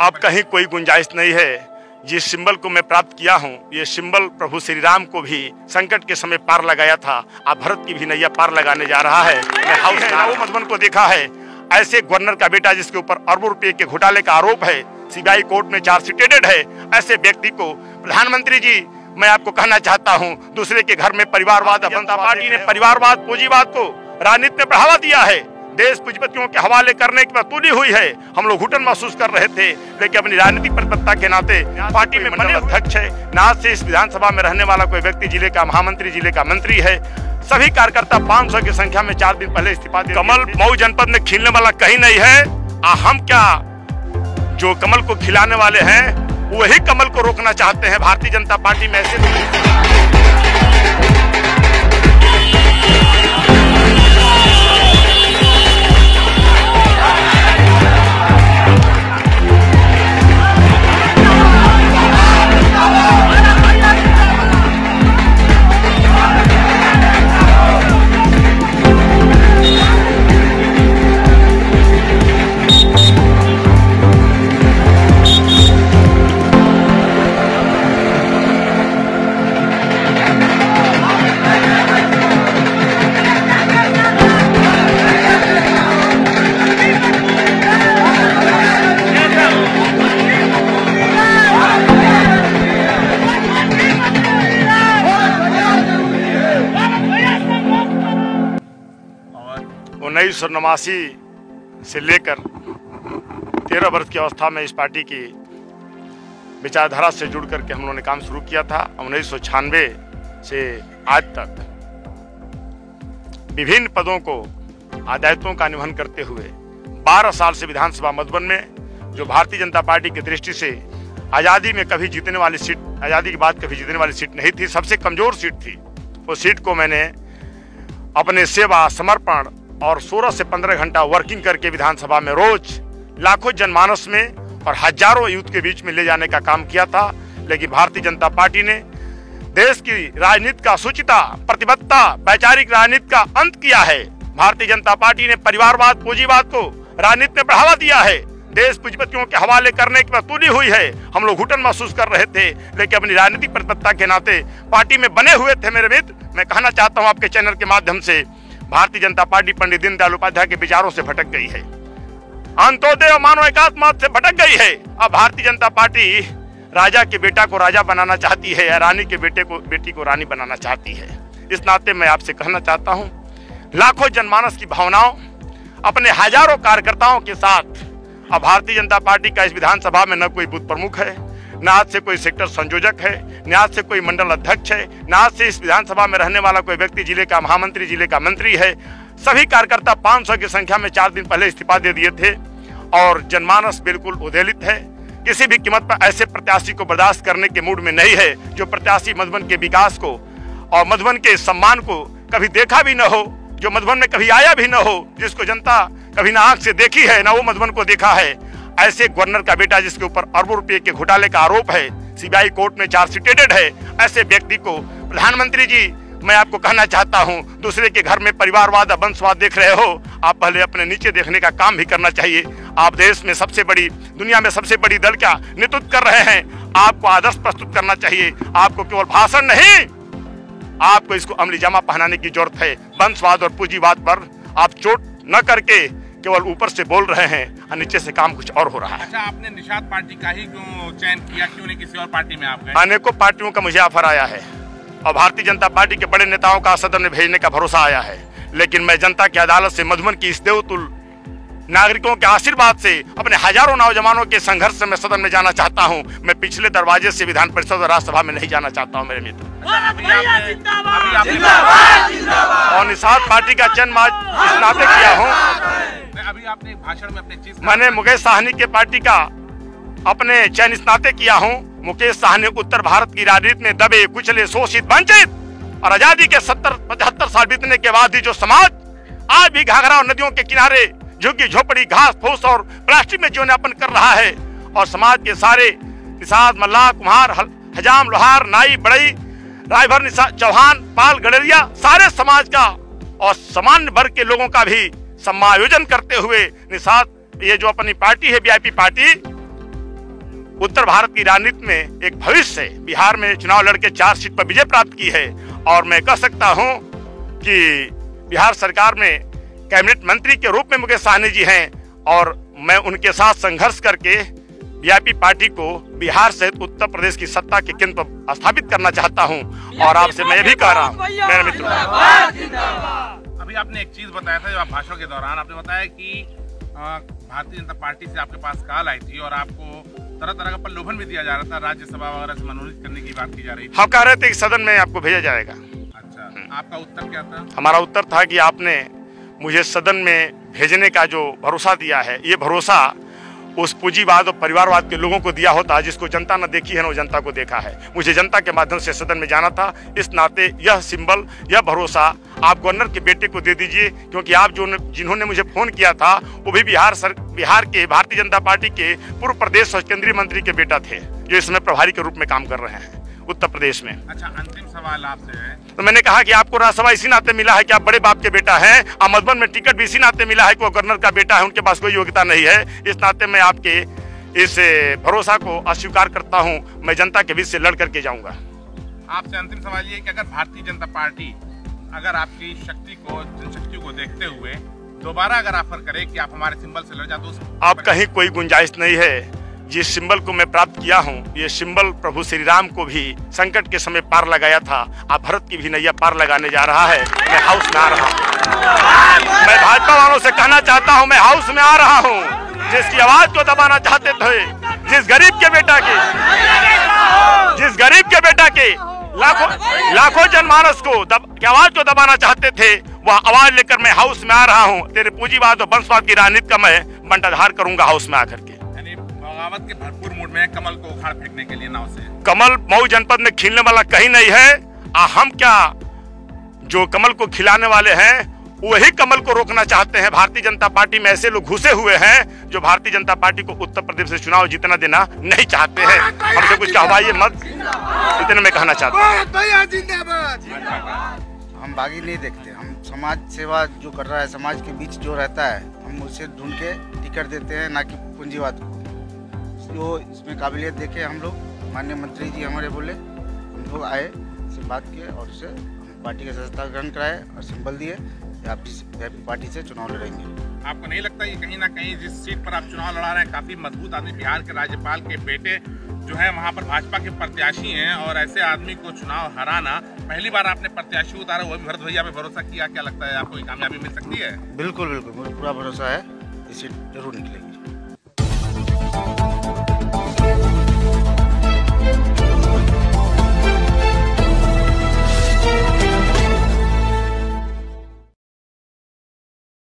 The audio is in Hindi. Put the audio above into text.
अब कहीं कोई गुंजाइश नहीं है। जिस सिंबल को मैं प्राप्त किया हूँ, ये सिंबल प्रभु श्री राम को भी संकट के समय पार लगाया था, अब भरत की भी नैया पार लगाने जा रहा है। मैं हाउस नाऊ मधुबन को देखा है, ऐसे गवर्नर का बेटा जिसके ऊपर अरबों रुपए के घोटाले का आरोप है, सीबीआई कोर्ट में चार्जशीटेड है, ऐसे व्यक्ति को प्रधानमंत्री जी मैं आपको कहना चाहता हूँ, दूसरे के घर में परिवारवाद, जनता पार्टी ने परिवारवाद, पूंजीवाद को राजनीति में बढ़ावा दिया है, देश पूंजीपतियों के हवाले करने की बात तुली हुई है। हम लोग घुटन महसूस कर रहे थे, लेकिन अपनी राजनीतिक प्रतिबद्धता के नाते पार्टी में मंडल अध्यक्ष है, ना से इस विधानसभा में रहने वाला कोई व्यक्ति जिले का महामंत्री, जिले का मंत्री है। सभी कार्यकर्ता 500 की संख्या में 4 दिन पहले इस्तीफा दे। कमल मऊ जनपद में खिलने वाला कहीं नहीं है। हम क्या जो कमल को खिलाने वाले हैं वही कमल को रोकना चाहते हैं। भारतीय जनता पार्टी में ऐसे से लेकर 13 वर्ष की अवस्था में इस पार्टी की विचारधारा से जुड़ करके हम लोगों ने काम शुरू किया था। 1996 से आज तक विभिन्न पदों को दायित्वों का निवर्हन करते हुए 12 साल से विधानसभा मधुबन में, जो भारतीय जनता पार्टी की दृष्टि से आज़ादी में कभी जीतने वाली सीट, आज़ादी के बाद कभी जीतने वाली सीट नहीं थी, सबसे कमजोर सीट थी। उस सीट को मैंने अपने सेवा, समर्पण और 16 से 15 घंटा वर्किंग करके विधानसभा में रोज लाखों जनमानस में और हजारों यूथ के बीच में ले जाने का काम किया था। लेकिन भारतीय जनता पार्टी ने देश की राजनीति का सूचिता, प्रतिबद्धता, वैचारिक राजनीति का अंत किया है। भारतीय जनता पार्टी ने परिवारवाद, पूंजीवाद को राजनीति में बढ़ावा दिया है, देश पूंजीपतियों के हवाले करने की बात तुली हुई है। हम लोग घुटन महसूस कर रहे थे, लेकिन अपनी राजनीतिक प्रतिबद्धता के नाते पार्टी में बने हुए थे। मेरे मित्र, मैं कहना चाहता हूं आपके चैनल के माध्यम से, भारतीय जनता पार्टी पंडित दीनदयाल उपाध्याय के विचारों से भटक गई है, अंत्योदय और मानव एकात्मवाद से भटक गई है। अब भारतीय जनता पार्टी राजा के बेटा को राजा बनाना चाहती है या रानी के बेटी को रानी बनाना चाहती है। इस नाते मैं आपसे कहना चाहता हूं, लाखों जनमानस की भावनाओं, अपने हजारों कार्यकर्ताओं के साथ अब भारतीय जनता पार्टी का इस विधानसभा में न कोई बूथ प्रमुख है, न आज से कोई सेक्टर संयोजक है, न आज से कोई मंडल अध्यक्ष है, न आज से इस विधानसभा में रहने वाला कोई व्यक्ति जिले का महामंत्री, जिले का मंत्री है। सभी कार्यकर्ता 500 की संख्या में 4 दिन पहले इस्तीफा दे दिए थे और जनमानस बिल्कुल उद्वेलित है। किसी भी कीमत पर ऐसे प्रत्याशी को बर्दाश्त करने के मूड में नहीं है, जो प्रत्याशी मधुबन के विकास को और मधुबन के सम्मान को कभी देखा भी न हो, जो मधुबन में कभी आया भी न हो, जिसको जनता कभी ना आंख से देखी है, ना वो मधुबन को देखा है। ऐसे गवर्नर का बेटा जिसके ऊपर अरबों रुपए के घोटाले का आरोप है, सीबीआई कोर्ट में चार्जशीटेड है, ऐसे व्यक्ति को प्रधानमंत्री जी मैं आपको कहना चाहता हूं, दूसरे के घर में परिवारवाद, वंशवाद देख रहे हो, आप पहले अपने नीचे देखने का काम भी करना चाहिए। आप देश में सबसे बड़ी, दुनिया में सबसे बड़ी दल का नेतृत्व कर रहे हैं, आपको आदर्श प्रस्तुत करना चाहिए। आपको केवल भाषण नहीं, आपको इसको अमली जामा पहनाने की जरूरत है। वंशवाद और पूंजीवाद पर आप चोट न करके केवल ऊपर से बोल रहे हैं और नीचे से काम कुछ और हो रहा है। अच्छा, आपने निषाद पार्टी का ही क्यों चयन किया, क्यों नहीं किसी और पार्टी में आप गए? अनेकों पार्टियों का मुझे ऑफर आया है और भारतीय जनता पार्टी के बड़े नेताओं का सदन में भेजने का भरोसा आया है, लेकिन मैं जनता की अदालत से, मधुबन की इस देवतुल नागरिकों के आशीर्वाद से, अपने हजारों नौजवानों के संघर्ष से मैं सदन में जाना चाहता हूं। मैं पिछले दरवाजे से विधान परिषद और राज्यसभा में नहीं जाना चाहता हूं मेरे मित्र। और निषाद पार्टी का चयन इस नाते किया हूँ, अभी आपने भाषण में अपने चीज मैंने मुकेश साहनी के पार्टी का अपने चयन इस नाते किया हूँ। मुकेश साहनी उत्तर भारत की राजनीति में दबे, कुचले, शोषित, वंचित और आजादी के 70-75 साल बीतने के बाद भी जो समाज आज भी घाघरा और नदियों के किनारे झुग्गी झोपड़ी, घास फूस और प्लास्टिक में जीवन यापन कर रहा है, और समाज के सारे निषाद, मल्लाह, कुम्हार, हजाम, लोहार, नाई, बड़ई, रायभर, चौहान, पाल, गडरिया, सारे समाज का और सामान्य वर्ग के लोगों का भी समायोजन करते हुए निषाद, ये जो अपनी पार्टी है वीआईपी पार्टी, उत्तर भारत की राजनीति में एक भविष्य है। बिहार में चुनाव लड़के 4 सीट पर विजय प्राप्त की है और मैं कह सकता हूं कि बिहार सरकार में कैबिनेट मंत्री के रूप में मुकेश सहनी जी हैं और मैं उनके साथ संघर्ष करके वीआईपी पार्टी को बिहार सहित उत्तर प्रदेश की सत्ता के केंद्र पर स्थापित करना चाहता हूं। और आपसे मैं भी कह रहा हूं मेरे मित्रों, अभी आपने एक चीज बताया था जब आप भाषण के दौरान आपने बताया कि भारतीय जनता पार्टी से आपके पास कॉल आई थी और आपको तरह तरह का प्रलोभन भी दिया जा रहा था, राज्यसभा वगैरह से मनोनीत करने की बात की जा रही थी। हम कह रहे थे कि सदन में आपको भेजा जाएगा। अच्छा, आपका उत्तर क्या था? हमारा उत्तर था कि आपने मुझे सदन में भेजने का जो भरोसा दिया है, ये भरोसा उस पूंजीवाद और परिवारवाद के लोगों को दिया होता जिसको जनता न देखी है न वो जनता को देखा है। मुझे जनता के माध्यम से सदन में जाना था, इस नाते यह सिंबल, यह भरोसा आप गवर्नर के बेटे को दे दीजिए, क्योंकि आप जिन्होंने मुझे फोन किया था वो भी बिहार के भारतीय जनता पार्टी के पूर्व प्रदेश और केंद्रीय मंत्री के बेटा थे, जो इस समय प्रभारी के रूप में काम कर रहे हैं उत्तर प्रदेश में। अच्छा, अंतिम सवाल आपसे है। तो मैंने कहा कि आपको राज्यसभा इसी नाते मिला है कि आप बड़े बाप के बेटा हैं, और मधुबन में टिकट भी इसी नाते मिला है कि वो गवर्नर का बेटा है, उनके पास कोई योग्यता नहीं है। इस नाते मैं आपके इस भरोसा को अस्वीकार करता हूं। मैं जनता के बीच से लड़ करके जाऊंगा। आपसे अंतिम सवाल ये कि अगर भारतीय जनता पार्टी अगर आपकी शक्ति को, जनशक्ति को देखते हुए दोबारा अगर ऑफर करे कि आप हमारे सिंबल से लड़ जाए तो आप कहीं कोई गुंजाइश नहीं है। जिस सिंबल को मैं प्राप्त किया हूं, ये सिंबल प्रभु श्री राम को भी संकट के समय पार लगाया था। आप भरत की भी नैया पार लगाने जा रहा है। मैं हाउस में आ रहा हूं। मैं भाजपा वालों से कहना चाहता हूं, मैं हाउस में आ रहा हूं। जिसकी आवाज को दबाना चाहते थे, जिस गरीब के बेटा के लाखों जनमानस को आवाज को दबाना चाहते थे, वह आवाज लेकर मैं हाउस में आ रहा हूं। तेरे पूंजीवाद और वंशवाद की राजनीति का मैं बंटाधार करूंगा हाउस में आकर के। बगावत के भरपूर मूड में कमल को उखाड़ फेंकने के लिए नाव से। कमल मऊ जनपद में खिलने वाला कहीं नहीं है। हम क्या जो कमल को खिलाने वाले हैं वही कमल को रोकना चाहते हैं। भारतीय जनता पार्टी में ऐसे लोग घुसे हुए हैं जो भारतीय जनता पार्टी को उत्तर प्रदेश से चुनाव जीतना देना नहीं चाहते हैं। हमसे कुछ कहवाइए मत, इतने में कहना चाहता हूँ। हम बागी नहीं देखते, हम समाज सेवा जो कर रहा है, समाज के बीच जो रहता है, हम उसे ढूंढ के टिकट देते हैं, ना कि पूंजीवाद को। जो इसमें काबिलियत देखे हम लोग, माननीय मंत्री जी हमारे बोले, हम लोग आए, से बात किए और उसे पार्टी का सदस्यता ग्रहण कराए और सिंबल दिए, आप जिस पार्टी से चुनाव लड़ेंगे। आपको नहीं लगता कि कहीं ना कहीं जिस सीट पर आप चुनाव लड़ा रहे हैं काफी मजबूत आदमी, बिहार के राज्यपाल के बेटे जो है वहाँ पर भाजपा के प्रत्याशी हैं, और ऐसे आदमी को चुनाव हराना, पहली बार आपने प्रत्याशी उतारा, वो भी भरत भैया पे भरोसा किया, क्या लगता है आपको कामयाबी मिल सकती है? बिल्कुल बिल्कुल, मुझे पूरा भरोसा है, ये सीट जरूर निकलेगी।